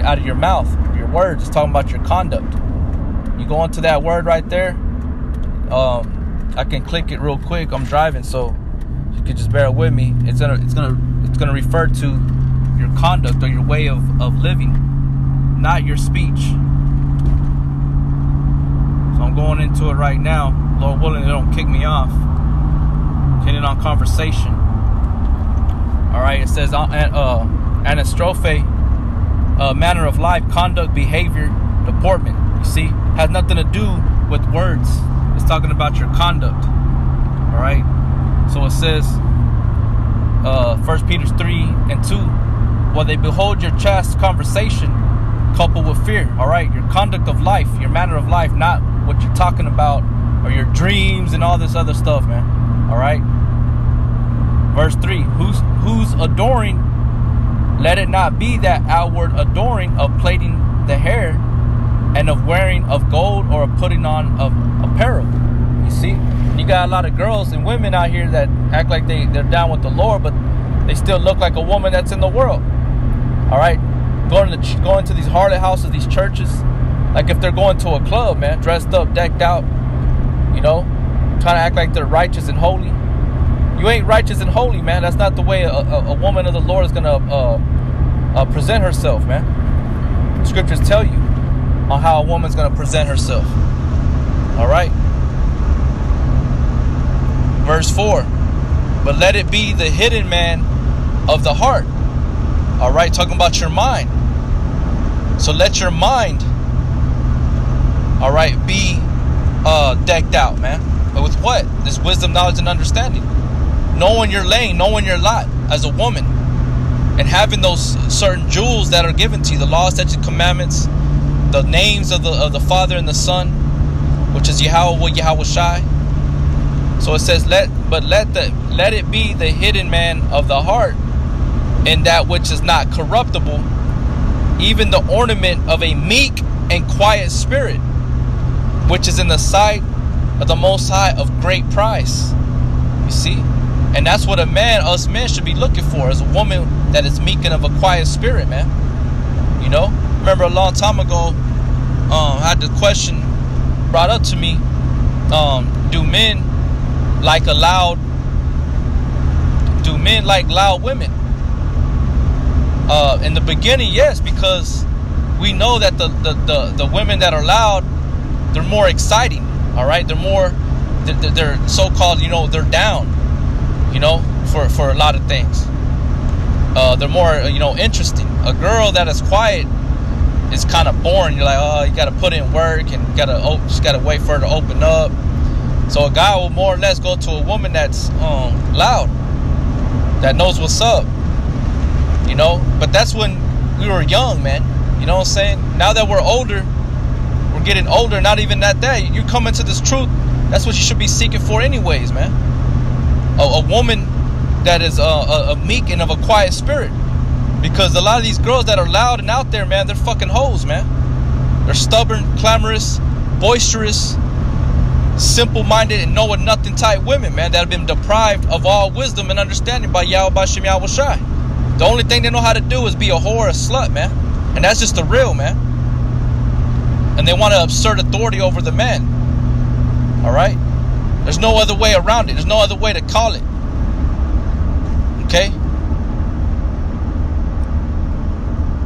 out of your mouth, your words. It's talking about your conduct. You go into that word right there. I can click it real quick. I'm driving, so you could just bear with me. It's gonna refer to your conduct or your way of living, not your speech. So I'm going into it right now. Lord willing, they don't kick me off. Getting on conversation. All right, it says anastrophe, manner of life, conduct, behavior, deportment. You see, has nothing to do with words. It's talking about your conduct. All right. So it says, 1 Peter 3:2, while they behold your chaste conversation coupled with fear. All right, your conduct of life, your manner of life, not what you're talking about or your dreams and all this other stuff, man. All right. Verse 3, who's adoring, let it not be that outward adoring of plaiting the hair and of wearing of gold or of putting on of apparel. You see, you got a lot of girls and women out here that act like they're down with the Lord, but they still look like a woman that's in the world. All right, going to these harlot houses, these churches, like if they're going to a club, man, dressed up, decked out, you know, trying to act like they're righteous and holy. You ain't righteous and holy, man. That's not the way a woman of the Lord is gonna present herself, man. The scriptures tell you on how a woman's gonna present herself. All right. Verse 4, but let it be the hidden man of the heart. All right, talking about your mind. So let your mind, all right, be decked out, man. But with what? This wisdom, knowledge, and understanding. Knowing your lane, knowing your lot as a woman, and having those certain jewels that are given to you, the laws, statutes, commandments, the names of the Father and the Son, which is Yahweh Shai. So it says, let it be the hidden man of the heart, in that which is not corruptible, even the ornament of a meek and quiet spirit, which is in the sight of the Most High of great price. You see? And that's what us men should be looking for, as a woman that is meek and of a quiet spirit, man. You know? Remember a long time ago, I had the question brought up to me, do men like loud women? In the beginning, yes, because we know that the women that are loud, they're more exciting. All right, they're so-called, you know, they're down, you know, for a lot of things. They're more, you know, interesting. A girl that is quiet is kind of boring. You're like, oh, you got to put in work and just gotta wait for her to open up. So a guy will more or less go to a woman that's loud, that knows what's up, you know. But that's when we were young, man. You know what I'm saying? Now that we're older, we're getting older. Not even that you come into this truth. That's what you should be seeking for, anyways, man. A woman that is a meek and of a quiet spirit. Because a lot of these girls that are loud and out there, man, they're fucking hoes, man. They're stubborn, clamorous, boisterous, simple-minded, and knowing nothing type women, man, that have been deprived of all wisdom and understanding by Yahweh Shai. The only thing they know how to do is be a whore or a slut, man. And that's just the real, man. And they want to assert authority over the man. All right? There's no other way around it. There's no other way to call it. Okay?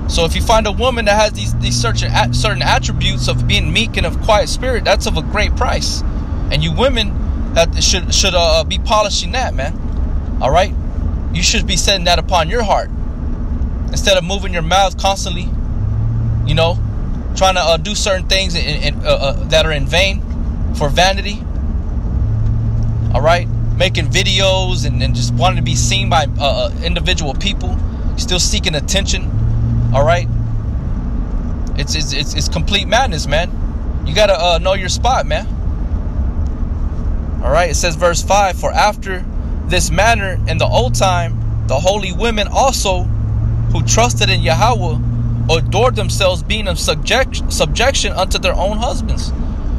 So if you find a woman that has these certain attributes of being meek and of quiet spirit, that's of a great price. And you women should be polishing that, man. All right? You should be setting that upon your heart. Instead of moving your mouth constantly, you know, trying to do certain things that are in vain for vanity. All right? Making videos and just wanting to be seen by individual people. Still seeking attention. All right? It's complete madness, man. You got to know your spot, man. All right? It says verse 5, for after this manner in the old time, the holy women also who trusted in Yahweh adored themselves, being of subjection unto their own husbands.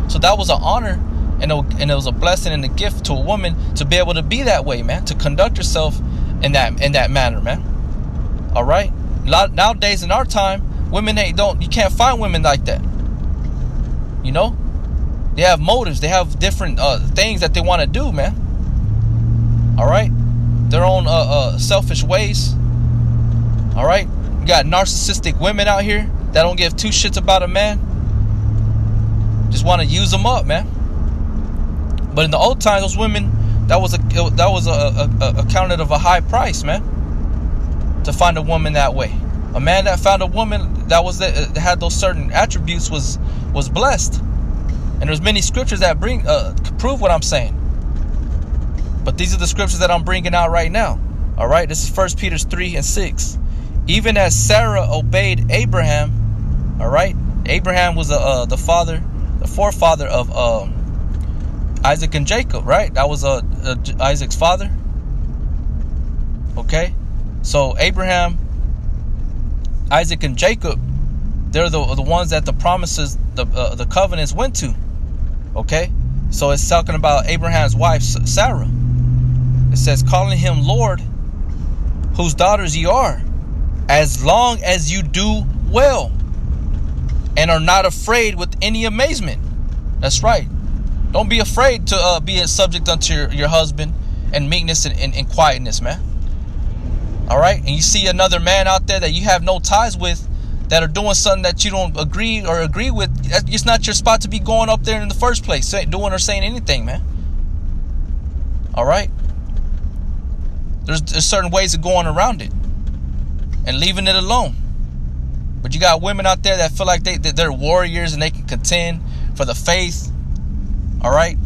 So that was an honor and it was a blessing and a gift to a woman to be able to be that way, man, to conduct yourself in that manner, man. All right? Nowadays in our time, Women, you can't find women like that. You know, they have motives. They have different things that they want to do, man. All right, their own selfish ways. All right, you got narcissistic women out here that don't give two shits about a man. Just want to use them up, man. But in the old times, those women, that was accounted of a high price, man, to find a woman that way. A man that found a woman that had those certain attributes was blessed. And there's many scriptures that prove what I'm saying. But these are the scriptures that I'm bringing out right now. All right, this is 1 Peter 3:6. Even as Sarah obeyed Abraham, all right, Abraham was the forefather of Isaac and Jacob, right? That was Isaac's father. Okay, so Abraham, Isaac, and Jacob, they're the ones that the promises, the covenants went to. Okay, so it's talking about Abraham's wife Sarah. It says, calling him Lord, whose daughters ye are, as long as you do well and are not afraid with any amazement. That's right. Don't be afraid to be subject unto your husband and meekness and quietness, man. All right. And you see another man out there that you have no ties with that are doing something that you don't agree with. It's not your spot to be going up there in the first place, doing or saying anything, man. All right. There's certain ways of going around it and leaving it alone. But you got women out there that feel like they're warriors and they can contend for the faith. All right.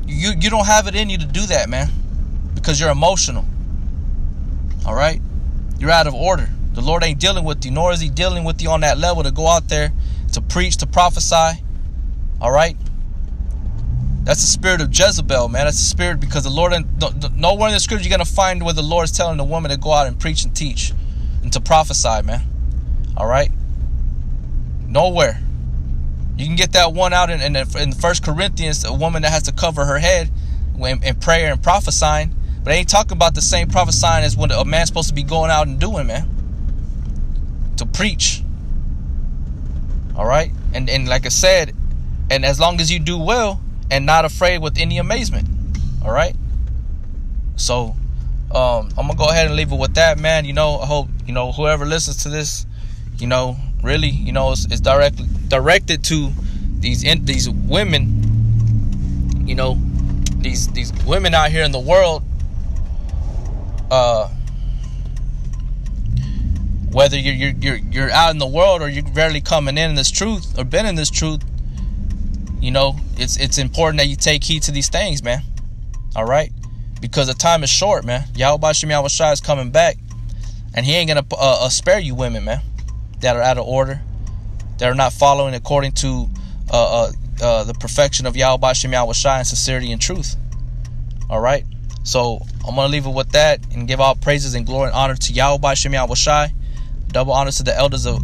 You don't have it in you to do that, man, because you're emotional. All right. You're out of order. The Lord ain't dealing with you, nor is he dealing with you on that level to go out there to preach, to prophesy. All right. That's the spirit of Jezebel, man. That's the spirit, because the Lord, nowhere in the scripture you're going to find where the Lord is telling the woman to go out and preach and teach and to prophesy, man. All right. Nowhere. You can get that one out in 1 Corinthians, a woman that has to cover her head in prayer and prophesying. But I ain't talking about the same prophesying as what a man's supposed to be going out and doing, man. To preach. All right. And like I said, and as long as you do well and not afraid with any amazement. All right. So I'm going to go ahead and leave it with that, man. You know, I hope, whoever listens to this, really, it's directed to these women, these women out here in the world, whether you're out in the world or you're barely coming in this truth or been in this truth, it's important that you take heed to these things, man. All right, because the time is short, man. Yahweh Shem Yahweh Shai is coming back, and he ain't gonna spare you women, man, that are out of order, that are not following according to the perfection of Yahweh Shem Yahweh Shai in sincerity and truth. All right, so I'm gonna leave it with that and give all praises and glory and honor to Yahweh Shem Yahweh Shai. Double honors to the elders of